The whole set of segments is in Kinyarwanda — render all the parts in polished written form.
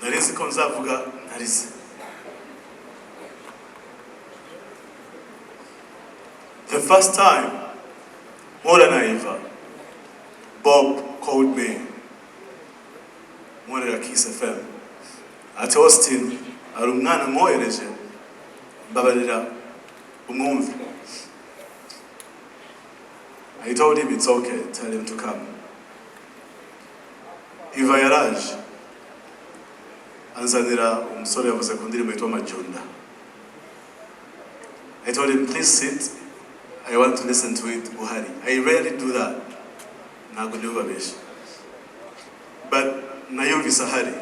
narizi ko nzavuga narizi. The first time more than Eva, Bob called me more than Kiss FM at Austin. Arumwana mwohereje bararira umwumve. I told him it's okay, tell him to come. Eva yaraje anzanira umusore yavuze ku ndirimbo yitwa Majunda. I told him, please sit, I want to listen to it uhari. I rarely do that, ntabwo ndibabesha, but nayumvise ahari.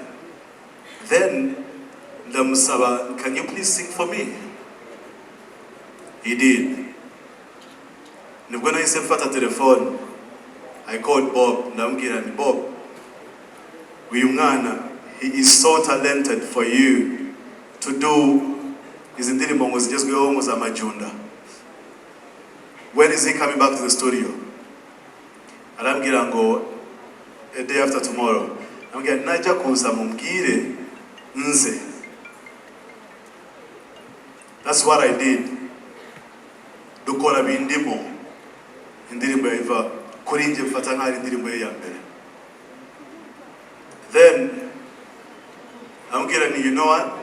Then ndamusaba, can you please sing for me? He did. Nibwo nahise mfata telefone, I called Bob, ndamubwira nti Bob, uyu mwana, he is so talented for you to do izi ndirimbo ngo zigezweho ngo za Majunda. When is he coming back to the studio? Arambwira ngo a day after tomorrow. Arambwira najya kuza mumbwire nze. That's what I did. Dukora bindimo indirimbo ya Eva kuri nje mfata nk'ari indirimbo ye ya mbere. Then I'm getting, you know what?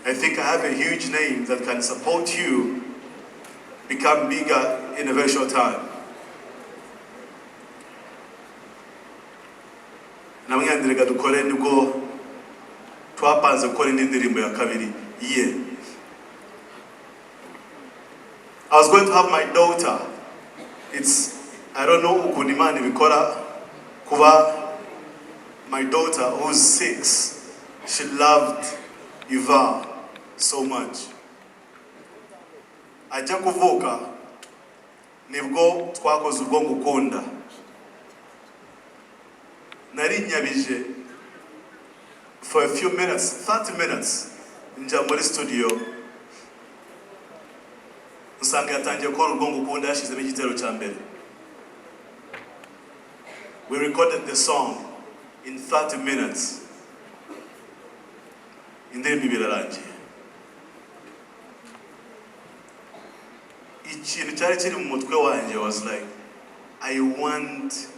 I think I have a huge name that can support you become bigger in a very short time. Namwandirega dukore nibwo twapanze gukora indi ndirimbo ya kabiri ye. I was going to have my daughter. I don't know ukuntu Imana ibikora kuba my daughter who's 6, she loved Eva so much. Ajya kuvuka nibwo twakoze ubwo ngukunda. Nari nyabije for a few minutes, 30 minutes, njya muri studio. Usanga yatangiye gukora ubwo ngukunda yashizemo igitero cya mbere. We recorded the song in 30 minutes. Indirimbo birarangiye. Ikintu cyari kiri mu mutwe wanjye was like, I want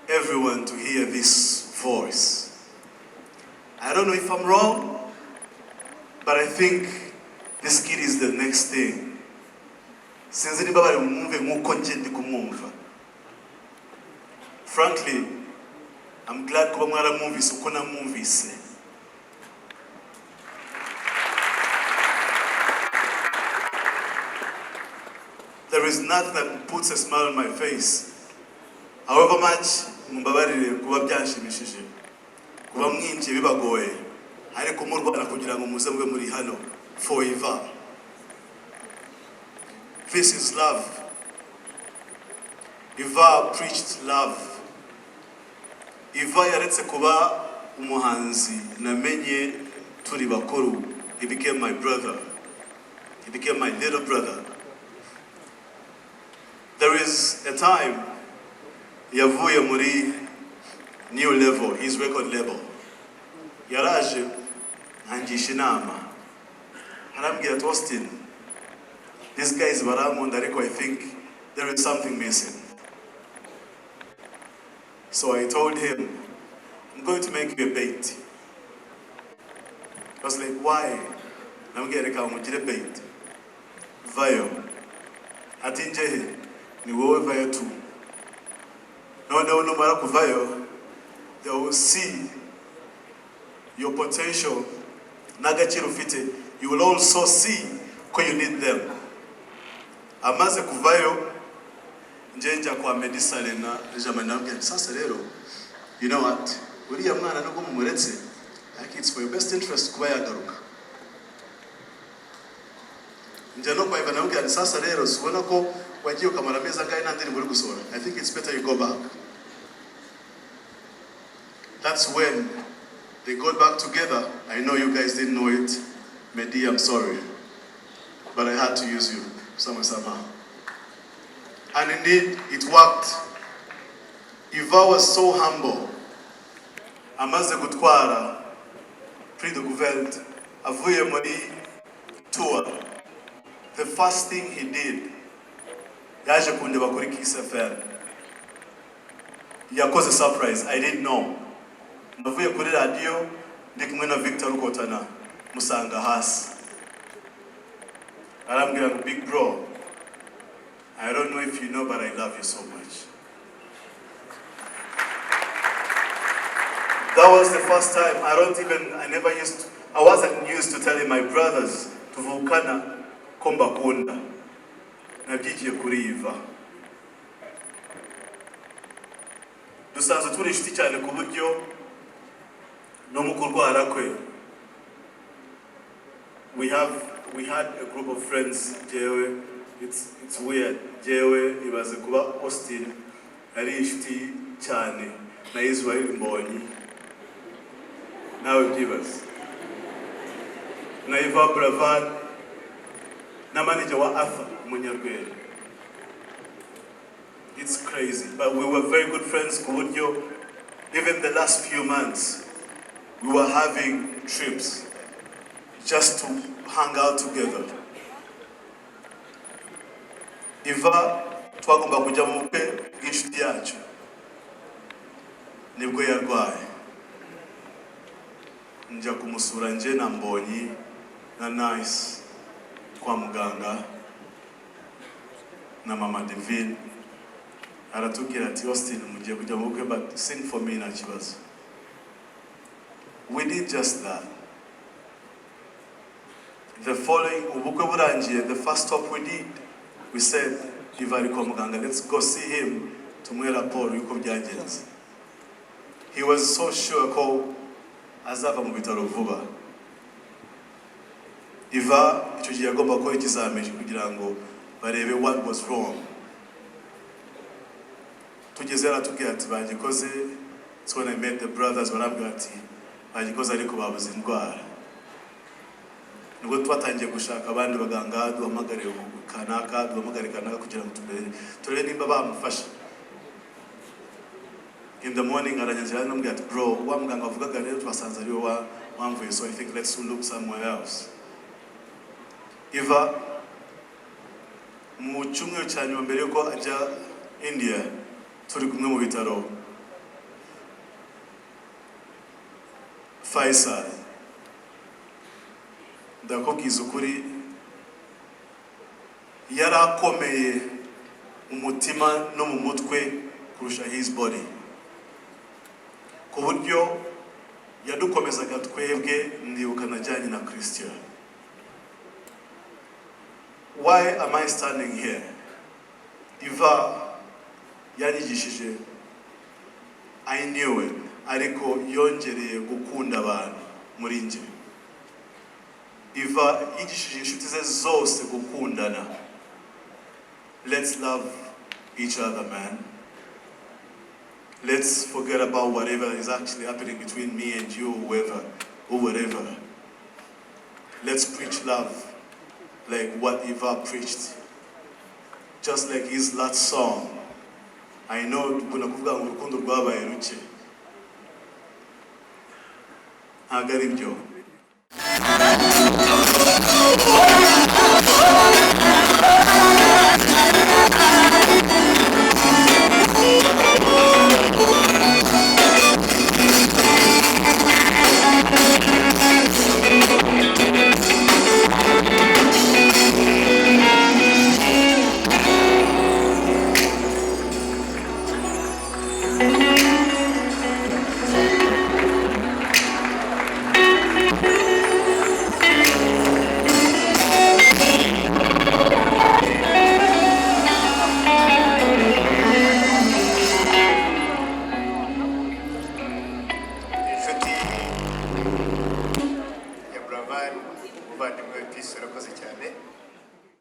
everyone to hear this voice. I don't know if I'm wrong, but I think this kid is the next thing. Sinzi niba bari mumve nkuko nje ndi kumwumva. Frankly, I'm glad kuba mwaramwumvise uko namwumvise. There is nothing that puts a smile on my face. However much mumbabarire kuba byanshimishije, kuba mwinjiye bibagoye, ariko murwana kugira ngo muze mube muri hano forever. This is love. Eva preached love. Eva yaretse kuba umuhanzi namenye turi bakuru. He became my brother. He became my little brother. There is a time yavuye muri new level, his record label. Yaraje angisha inama. Arambwira ati Austin, these guys baramunda ariko I think there is something missing. So I told him, I'm going to make you a bait. I was like, why? Namubwira reka umugire bait. Vayo. Ati njehe ni wowe vayo tu. No mara kuvayo, they will see your potential. Nagachiro fite, you will also see ko you need them. Amaze kuvayo, njenja kwa medicine na jamani namubwira sasa rero, you know what? Uriya mwana nubwo mumuretse, like it's for your best interest kuba yagaruka. Njano kwa Ivana namubwira sasa rero, subona ko wagiye ukamara meza ngahe nandiri muri gusora. I think it's better you go back. That's when they got back together. I know you guys didn't know it. Mehdi, I'm sorry. But I had to use you somehow. And indeed, it worked. Eva was so humble. Amaze gutwara Prix de Gouverne, Avuze muri tour. The first thing he did, yaje kundeba kuri Kiss FM. Yakoze surprise, I didn't know. Navuye kuri radio, ndi kumwe na Victor Rukotana, musanga hasi. Arambwira ngo big bro, I don't know if you know, but I love you so much. That was the first time. I wasn't used to telling my brothers to vukana komba kunda. Nabyigiye kuri Iva. Dusanzwe turi inshuti cyane ku buryo no mu kurwara kwe. We had a group of friends, jewe, it's weird. Jewe ibaze kuba Austin ari inshuti cyane na Israel Mbonyi. Nawe byibaze. Na Iva BURAVAN na manager wa Arthur Munyarwere. It's crazy, but we were very good friends ku buryo even the last few months we were having trips just to hang out together. Iva twagomba kujya mu bukwe bw'inshuti yacu nibwo yarwaye. Njya kumusura nje na Mbonyi na Nice kwa muganga na mama Divine. Aratubwira ati Austin mugiye kujya mu bukwe, but sing for me na kibazo. We did just that. The following ubukwe burangiye, the first stop we did, we said Iva ari kwa muganga, let's go see him tumuhe raporo yuko byagenze. He was so sure ko azava mu bitaro vuba. Iva icyo gihe agomba gukora ikizamini kugira ngo barebe what was wrong. Tugeze aratubwira ati bagikoze. So when I met the brothers barambwira ati bagikoze ariko babuze indwara. Nubwo twatangiye gushaka abandi baganga duhamagare kanaka kugira ngo turebe nimba bamufasha. In the morning, I'm get bro, I'm going to go to so I think let's look somewhere else. Iva, mu cyumweru cya nyuma mbere yuko ajya India, turi kumwe mu bitaro. Faisal, ndakubwiza ukuri, yari akomeye umutima no mu mutwe kurusha his body. Ku buryo yadukomezaga twebwe ndibuka najyanye na Christian. Why am I standing here? Iva yanyigishije, I knew it, ariko yongereye gukunda abantu muri nje. Iva yigishije inshuti ze zose gukundana. Let's love each other, man. Let's forget about whatever is actually happening between me and you, whoever, or whatever. Let's preach love like what Iva preached. Just like his last song. I know kuna kuvuga ngo urukundo rwabaye ruke. Ntabwo ari byo.